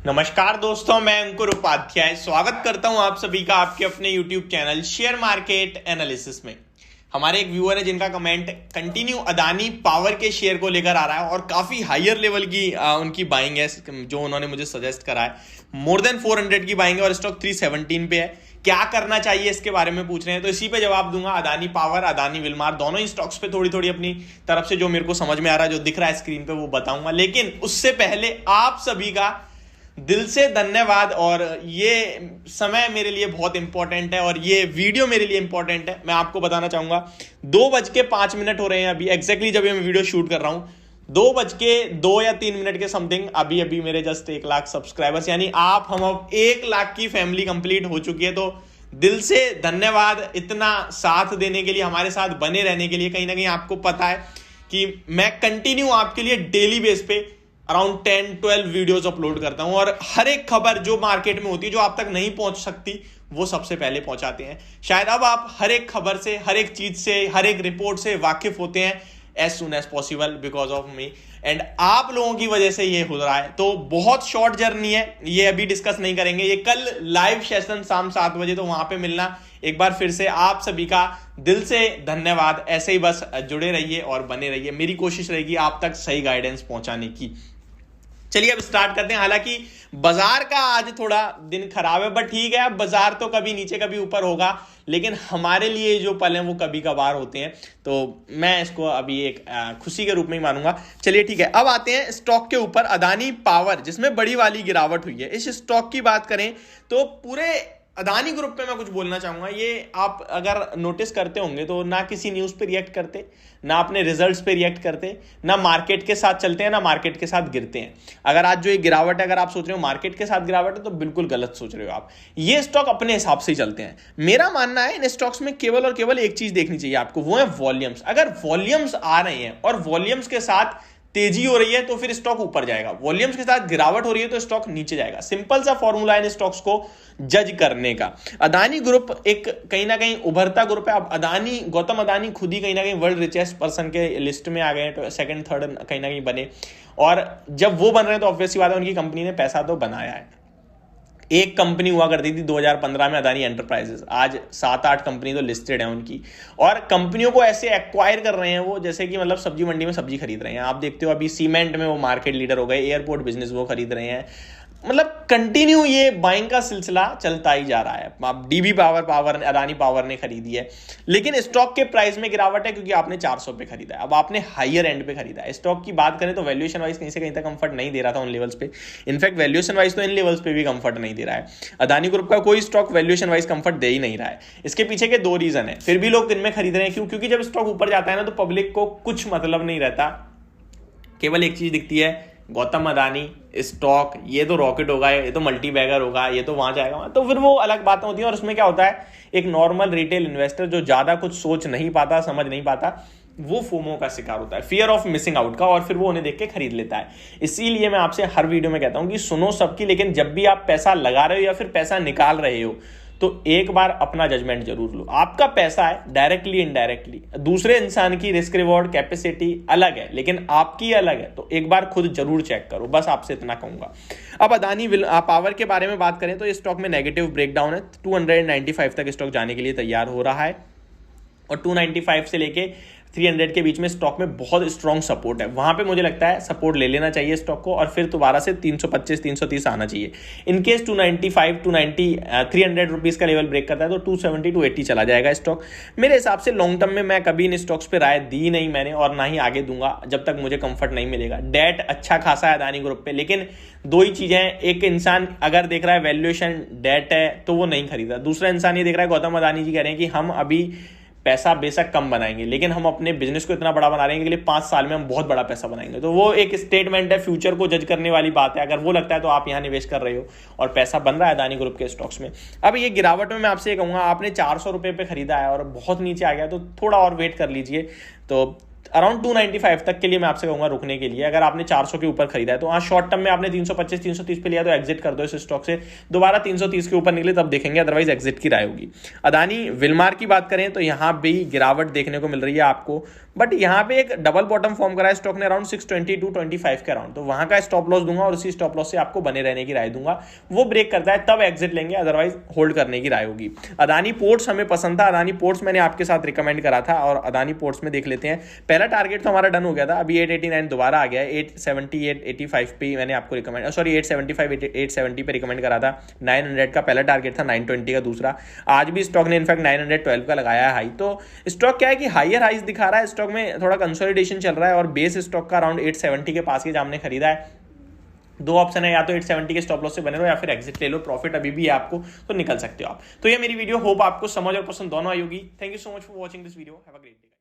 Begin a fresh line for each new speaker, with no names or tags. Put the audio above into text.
नमस्कार दोस्तों, मैं अंकुर उपाध्याय स्वागत करता हूं आप सभी का आपके अपने YouTube channel share market analysis में। हमारे एक व्यूअर है जिनका कमेंट कंटिन्यू अदानी पावर के शेयर को लेकर आ रहा है और काफी हायर लेवल की उनकी बाइंग है जो उन्होंने मुझे सजेस्ट करा है। मोर देन 400 की बाइंग है और स्टॉक 317 पे है। क्या करना चाहिए इसके बारे में पूछ रहे हैं, तो इसी पे जवाब दूंगा। अदानी पावर, अदानी विलमार, दोनों ही स्टॉक्स पे थोड़ी थोड़ी अपनी तरफ से जो मेरे को समझ में आ रहा है, जो दिख रहा है स्क्रीन पे, वो बताऊंगा। लेकिन उससे पहले आप सभी का दिल से धन्यवाद। और ये समय मेरे लिए बहुत इंपॉर्टेंट है और ये वीडियो मेरे लिए इंपॉर्टेंट है। मैं आपको बताना चाहूंगा 2:05 हो रहे हैं अभी एग्जैक्टली जब मैं वीडियो शूट कर रहा हूं। 2:02 या 3 मिनट के समथिंग अभी मेरे जस्ट 1 लाख सब्सक्राइबर्स, यानी हम अब 1 लाख की फैमिली कंप्लीट हो चुकी है। तो दिल से धन्यवाद इतना साथ देने के लिए, हमारे साथ बने रहने के लिए। कहीं ना कहीं आपको पता है कि मैं कंटिन्यू आपके लिए डेली बेस पे अराउंड 10-12 वीडियोस अपलोड करता हूं और हर एक खबर जो मार्केट में होती है, जो आप तक नहीं पहुंच सकती, वो सबसे पहले पहुंचाते हैं। शायद अब आप हर एक खबर से, हर एक चीज से, हर एक रिपोर्ट से वाकिफ होते हैं as soon as possible because of me and आप लोगों की वजह से ये हो रहा है। तो बहुत शॉर्ट जर्नी है, ये अभी डिस्कस नहीं करेंगे। ये कल लाइव सेशन शाम 7 बजे, तो वहां पे मिलना। एक बार फिर से आप सभी का दिल से धन्यवाद। ऐसे ही बस जुड़े रहिए और बने रहिए। मेरी कोशिश रहेगी आप तक सही गाइडेंस पहुंचाने की। चलिए अब स्टार्ट करते हैं। हालांकि बाजार का आज थोड़ा दिन खराब है, बट ठीक है, अब बाजार तो कभी नीचे कभी ऊपर होगा, लेकिन हमारे लिए जो पल हैं वो कभी कभार होते हैं। तो मैं इसको अभी एक खुशी के रूप में ही मानूंगा। चलिए ठीक है, अब आते हैं स्टॉक के ऊपर। अदानी पावर, जिसमें बड़ी वाली गिरावट हुई है, इस स्टॉक की बात करें तो पूरे अदानी ग्रुप पे मैं कुछ बोलना चाहूंगा। ये आप अगर नोटिस करते होंगे तो ना किसी न्यूज पे रिएक्ट करते, ना अपने रिजल्ट्स पे रिएक्ट करते, ना मार्केट के साथ चलते हैं, ना मार्केट के साथ गिरते हैं। अगर आज जो ये गिरावट है, अगर आप सोच रहे हो मार्केट के साथ गिरावट है, तो बिल्कुल गलत सोच रहे हो आप। ये स्टॉक अपने हिसाब से ही चलते हैं। मेरा मानना है इन स्टॉक्स में केवल और केवल एक चीज देखनी चाहिए आपको, वो है वॉल्यूम्स। अगर वॉल्यूम्स आ रहे हैं और वॉल्यूम्स के साथ तेजी हो रही है तो फिर स्टॉक ऊपर जाएगा, वॉल्यूम्स के साथ गिरावट हो रही है तो स्टॉक नीचे जाएगा। सिंपल सा फॉर्मूला है इन स्टॉक्स को जज करने का। अदानी ग्रुप एक कहीं ना कहीं उभरता ग्रुप है। अब अदानी, गौतम अदानी खुद ही कहीं ना कहीं वर्ल्ड रिचेस्ट पर्सन के लिस्ट में आ गए हैं, तो सेकंड थर्ड कहीं ना कहीं बने। और जब वो बन रहे हैं तो ऑब्वियसली बात है उनकी कंपनी ने पैसा तो बनाया है। एक कंपनी हुआ करती थी 2015 में, अदानी एंटरप्राइजेस। आज 7-8 कंपनी तो लिस्टेड है उनकी, और कंपनियों को ऐसे एक्वायर कर रहे हैं वो, जैसे कि मतलब सब्जी मंडी में सब्जी खरीद रहे हैं। आप देखते हो अभी सीमेंट में वो मार्केट लीडर हो गए, एयरपोर्ट बिजनेस वो खरीद रहे हैं। मतलब कंटिन्यू ये बाइंग का सिलसिला चलता ही जा रहा है। आप डीबी पावर अदानी पावर ने खरीदी है, लेकिन स्टॉक के प्राइस में गिरावट है क्योंकि आपने 400 पे खरीदा है। अब आपने हायर एंड पे खरीदा है। स्टॉक की बात करें तो वैल्यूएशन वाइज कहीं से कहीं तक कंफर्ट नहीं दे रहा था उन लेवल्स पे। इनफैक्ट वैल्यूएशन वाइज तो इन लेवल्स पे भी कंफर्ट नहीं दे रहा है। अदानी ग्रुप का कोई स्टॉक वैल्यूएशन वाइज कंफर्ट दे ही नहीं रहा है। इसके पीछे के 2 रीजन है, फिर भी लोग इनमें खरीद रहे हैं। क्यों? क्योंकि जब स्टॉक ऊपर जाता है ना, तो पब्लिक को कुछ मतलब नहीं रहता, केवल एक चीज दिखती है, गौतम अदानी स्टॉक, ये तो रॉकेट होगा, ये तो मल्टी बैगर होगा, ये तो वहां जाएगा। तो फिर वो अलग बातें होती हैं। और उसमें क्या होता है, एक नॉर्मल रिटेल इन्वेस्टर जो ज्यादा कुछ सोच नहीं पाता, समझ नहीं पाता, वो फोमो का शिकार होता है, फियर ऑफ मिसिंग आउट का, और फिर वो उन्हें देख के खरीद लेता है। इसीलिए मैं आपसे हर वीडियो में कहता हूं कि सुनो सबकी, लेकिन जब भी आप पैसा लगा रहे हो या फिर पैसा निकाल रहे हो, तो एक बार अपना जजमेंट जरूर लो। आपका पैसा है, डायरेक्टली इनडायरेक्टली दूसरे इंसान की रिस्क रिवॉर्ड कैपेसिटी अलग है, लेकिन आपकी अलग है। तो एक बार खुद जरूर चेक करो, बस आपसे इतना कहूंगा। अब अदानी पावर के बारे में बात करें तो इस स्टॉक में नेगेटिव ब्रेकडाउन है। 295 तक स्टॉक जाने के लिए तैयार हो रहा है, और 295 से लेके 300 के बीच में स्टॉक में बहुत स्ट्रॉन्ग सपोर्ट है। वहां पे मुझे लगता है सपोर्ट ले लेना चाहिए स्टॉक को, और फिर दोबारा से 325-330 आना चाहिए। इनकेस 300 रुपीज का लेवल ब्रेक करता है तो 270-280 चला जाएगा स्टॉक। मेरे हिसाब से लॉन्ग टर्म में मैं कभी इन स्टॉक्स पे राय दी नहीं मैंने, और ना ही आगे दूंगा जब तक मुझे कंफर्ट नहीं मिलेगा। डेट अच्छा खासा है अदानी ग्रुप पे, लेकिन 2 ही चीजें हैं। एक इंसान अगर देख रहा है वैल्यूएशन डेट है तो वो नहीं खरीदा। दूसरा इंसान ये देख रहा है, गौतम अदानी जी कह रहे हैं कि हम अभी पैसा बेशक कम बनाएंगे, लेकिन हम अपने बिजनेस को इतना बड़ा बना रहे हैं कि अगले 5 साल में हम बहुत बड़ा पैसा बनाएंगे। तो वो एक स्टेटमेंट है, फ्यूचर को जज करने वाली बात है। अगर वो लगता है तो आप यहाँ निवेश कर रहे हो और पैसा बन रहा है अदानी ग्रुप के स्टॉक्स में। अब ये गिरावट में मैं आपसे ये कहूंगा, आपने 400 रुपये पे खरीदा है और बहुत नीचे आ गया, तो थोड़ा और वेट कर लीजिए। तो अराउंड 295 तक के लिए मैं आपसे कहूंगा रुकने के लिए। अगर आपने 400 के ऊपर खरीदा है तो शॉर्ट टर्म में आपने 325 330 पे लिया तो एग्जिट कर दो इस स्टॉक से, दोबारा 330 के ऊपर निकले तब देखेंगे, अदरवाइज एग्जिट की राय होगी। अदानी विलमार की बात करें तो यहां भी गिरावट देखने को मिल रही है आपको, बट यहां पे एक डबल बॉटम फॉर्म करा है स्टॉक ने अराउंड 620 टू 25 के अराउंड, तो वहां का स्टॉप लॉस दूंगा और उसी स्टॉप लॉस से आपको बने रहने की राय दूंगा। वो ब्रेक करता है तब एग्जिट लेंगे, अदरवाइज होल्ड करने की राय होगी। अदानी पोर्ट्स हमें पसंद था, अदानी पोर्ट्स मैंने आपके साथ रिकमेंड करा था और अदानी पोर्ट्स में देख लेते हैं। पहला टारगेट तो हमारा डन हो गया था, अभी 889 दोबारा आ गया है, 870 885 पे मैंने आपको रिकमेंड 875 870 पे रिकमेंड करा था। 900 का पहला टारगेट था, 920 का दूसरा। आज भी स्टॉक ने इनफैक्ट 912 का लगाया है हाई। तो स्टॉक क्या है कि हायर हाइज दिखा रहा है, स्टॉक में थोड़ा कंसोलिडेशन चल रहा है और बेस स्टॉक का अराउंड 870 के पास के हमने खरीदा है। दो ऑप्शन है, या तो 870 के स्टॉप लॉस से बने रहो या फिर एग्जिट ले लो, प्रॉफिट अभी भी है आपको तो निकल सकते हो आप। तो ये मेरी वीडियो, होप आपको समझ और पसंद दोनों आई होगी। Thank you so much for watching this video, have a great day.